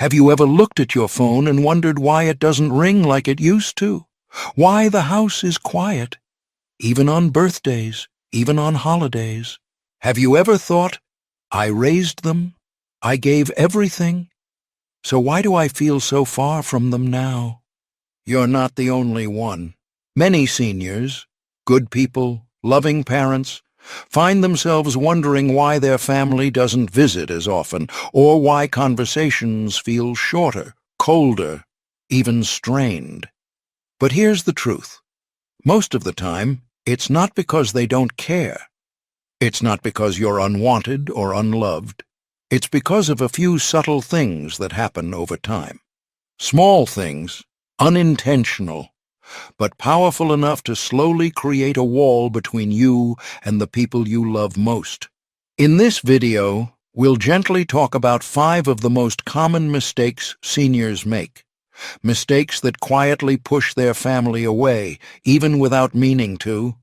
Have you ever looked at your phone and wondered why it doesn't ring like it used to? Why the house is quiet, even on birthdays, even on holidays? Have you ever thought, I raised them, I gave everything, so why do I feel so far from them now? You're not the only one. Many seniors, good people, loving parents, find themselves wondering why their family doesn't visit as often, or why conversations feel shorter, colder, even strained. But here's the truth. Most of the time, it's not because they don't care. It's not because you're unwanted or unloved. It's because of a few subtle things that happen over time. Small things, unintentional, but powerful enough to slowly create a wall between you and the people you love most. In this video, we'll gently talk about 5 of the most common mistakes seniors make. Mistakes that quietly push their family away, even without meaning to.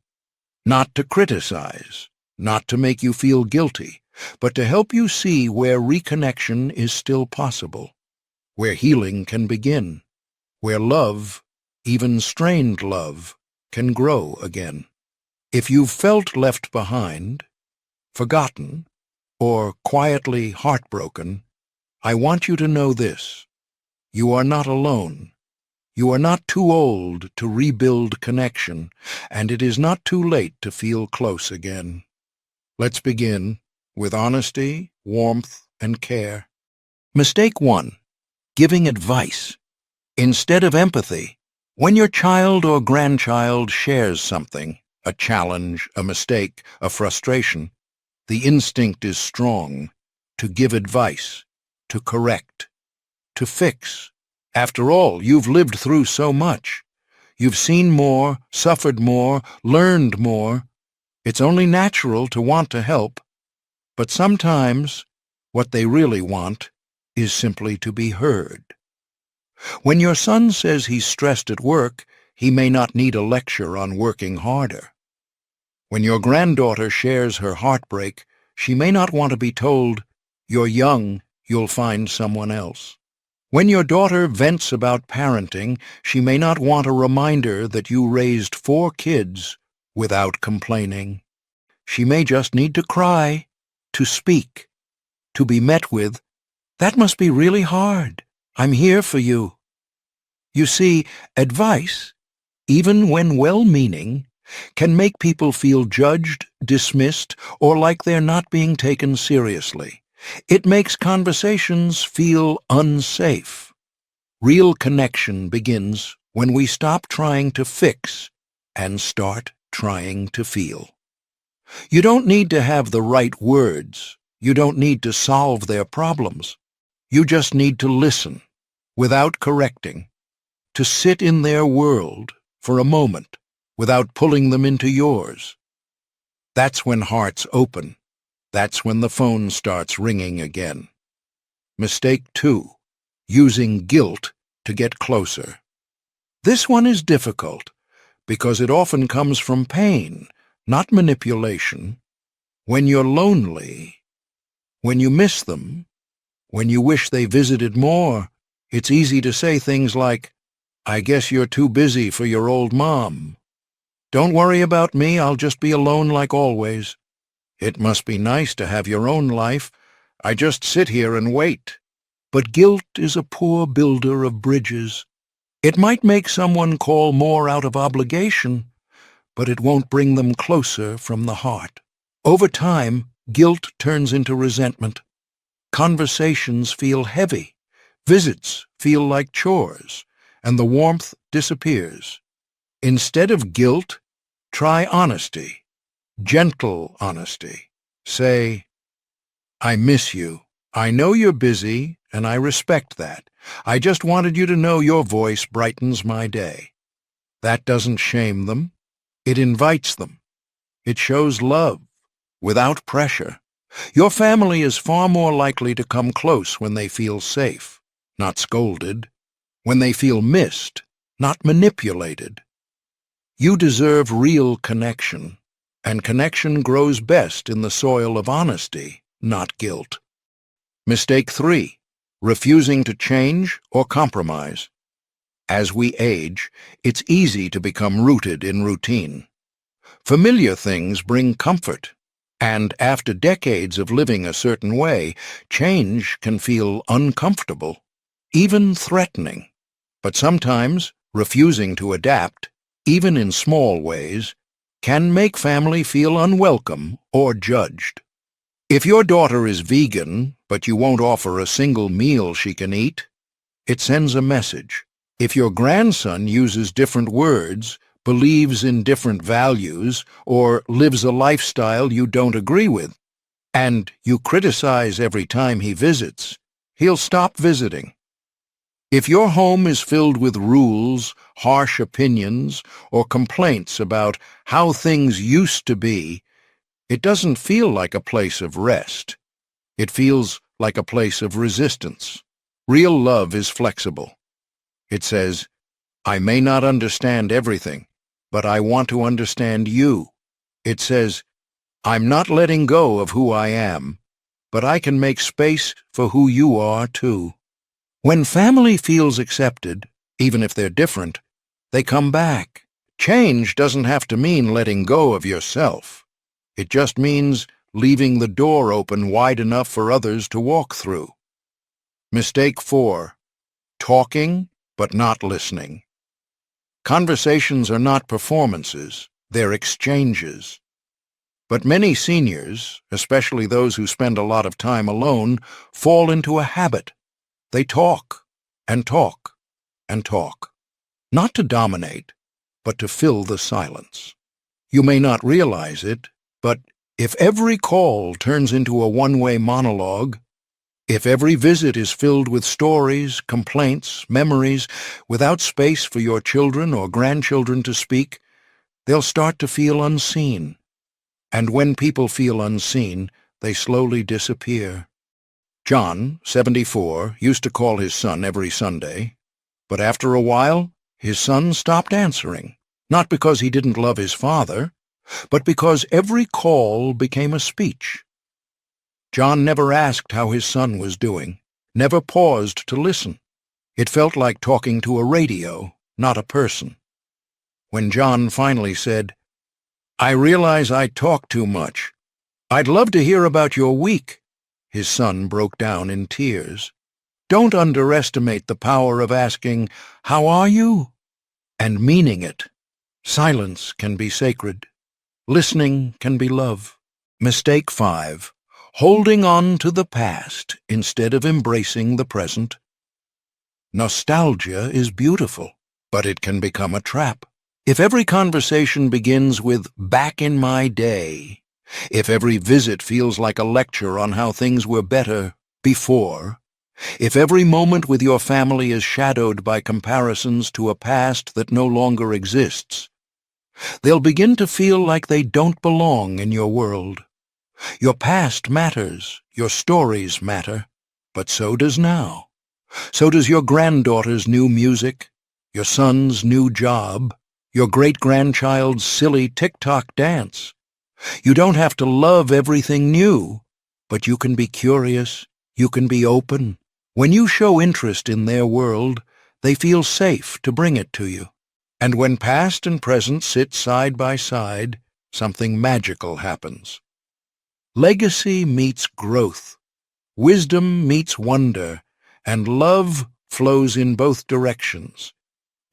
Not to criticize, not to make you feel guilty, but to help you see where reconnection is still possible, where healing can begin, where love, even strained love, can grow again. If you've felt left behind, forgotten, or quietly heartbroken, I want you to know this. You are not alone. You are not too old to rebuild connection, and it is not too late to feel close again. Let's begin with honesty, warmth, and care. Mistake 1. Giving advice instead of empathy. When your child or grandchild shares something, a challenge, a mistake, a frustration, the instinct is strong to give advice, to correct, to fix. After all, you've lived through so much. You've seen more, suffered more, learned more. It's only natural to want to help, but sometimes what they really want is simply to be heard. When your son says he's stressed at work, he may not need a lecture on working harder. When your granddaughter shares her heartbreak, she may not want to be told, "You're young, you'll find someone else." When your daughter vents about parenting, she may not want a reminder that you raised 4 kids without complaining. She may just need to cry, to speak, to be met with, "That must be really hard. I'm here for you." You see, advice, even when well-meaning, can make people feel judged, dismissed, or like they're not being taken seriously. It makes conversations feel unsafe. Real connection begins when we stop trying to fix and start trying to feel. You don't need to have the right words. You don't need to solve their problems. You just need to listen, without correcting, to sit in their world for a moment, without pulling them into yours. That's when hearts open. That's when the phone starts ringing again. Mistake 2. Using guilt to get closer. This one is difficult because it often comes from pain, not manipulation. When you're lonely, when you miss them, when you wish they visited more, it's easy to say things like, "I guess you're too busy for your old mom." "Don't worry about me, I'll just be alone like always." "It must be nice to have your own life. I just sit here and wait." But guilt is a poor builder of bridges. It might make someone call more out of obligation, but it won't bring them closer from the heart. Over time, guilt turns into resentment. Conversations feel heavy. Visits feel like chores, and the warmth disappears. Instead of guilt, try honesty. Gentle honesty. Say, "I miss you. I know you're busy, and I respect that. I just wanted you to know your voice brightens my day." That doesn't shame them. It invites them. It shows love, without pressure. Your family is far more likely to come close when they feel safe, not scolded. When they feel missed, not manipulated. You deserve real connection. And connection grows best in the soil of honesty, not guilt. Mistake 3. refusing to change or compromise. As we age, it's easy to become rooted in routine. Familiar things bring comfort, and after decades of living a certain way, change can feel uncomfortable, even threatening. But sometimes, refusing to adapt, even in small ways, can make family feel unwelcome or judged. If your daughter is vegan, but you won't offer a single meal she can eat, it sends a message. If your grandson uses different words, believes in different values, or lives a lifestyle you don't agree with, and you criticize every time he visits, he'll stop visiting. If your home is filled with rules, harsh opinions, or complaints about how things used to be, it doesn't feel like a place of rest. It feels like a place of resistance. Real love is flexible. It says, I may not understand everything, but I want to understand you. It says, I'm not letting go of who I am, but I can make space for who you are too. When family feels accepted, even if they're different, they come back. Change doesn't have to mean letting go of yourself. It just means leaving the door open wide enough for others to walk through. Mistake 4. Talking, but not listening. Conversations are not performances, they're exchanges. But many seniors, especially those who spend a lot of time alone, fall into a habit. They talk, and talk, and talk. Not to dominate, but to fill the silence. You may not realize it, but if every call turns into a one-way monologue, if every visit is filled with stories, complaints, memories, without space for your children or grandchildren to speak, they'll start to feel unseen. And when people feel unseen, they slowly disappear. John, 74, used to call his son every Sunday, but after a while, his son stopped answering, not because he didn't love his father, but because every call became a speech. John never asked how his son was doing, never paused to listen. It felt like talking to a radio, not a person. When John finally said, I realize I talk too much. I'd love to hear about your week, his son broke down in tears. Don't underestimate the power of asking, how are you? And meaning it. Silence can be sacred. Listening can be love. Mistake 5. Holding on to the past instead of embracing the present. Nostalgia is beautiful, but it can become a trap. If every conversation begins with, back in my day, if every visit feels like a lecture on how things were better before, if every moment with your family is shadowed by comparisons to a past that no longer exists, they'll begin to feel like they don't belong in your world. Your past matters, your stories matter, but so does now. So does your granddaughter's new music, your son's new job, your great-grandchild's silly TikTok dance. You don't have to love everything new, but you can be curious, you can be open. When you show interest in their world, they feel safe to bring it to you. And when past and present sit side by side, something magical happens. Legacy meets growth, wisdom meets wonder, and love flows in both directions.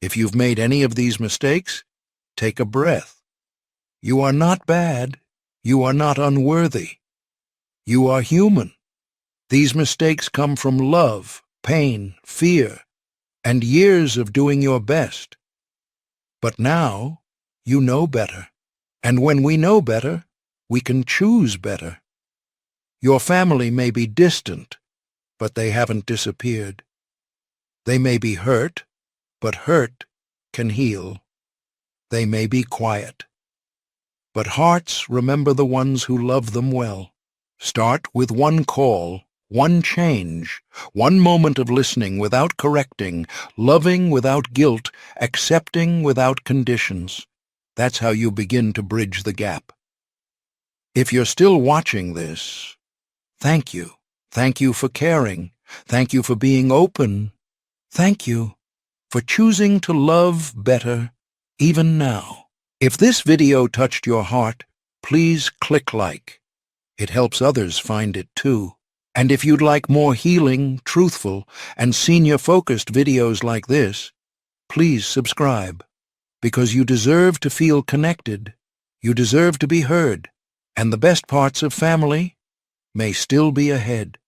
If you've made any of these mistakes, take a breath. You are not bad. You are not unworthy. You are human. These mistakes come from love, pain, fear, and years of doing your best. But now, you know better. And when we know better, we can choose better. Your family may be distant, but they haven't disappeared. They may be hurt, but hurt can heal. They may be quiet, but hearts remember the ones who love them well. Start with one call, one change, one moment of listening without correcting, loving without guilt, accepting without conditions. That's how you begin to bridge the gap. If you're still watching this, thank you. Thank you for caring. Thank you for being open. Thank you for choosing to love better, even now. If this video touched your heart, please click like. It helps others find it too. And if you'd like more healing, truthful, and senior-focused videos like this, please subscribe. Because you deserve to feel connected, you deserve to be heard, and the best parts of family may still be ahead.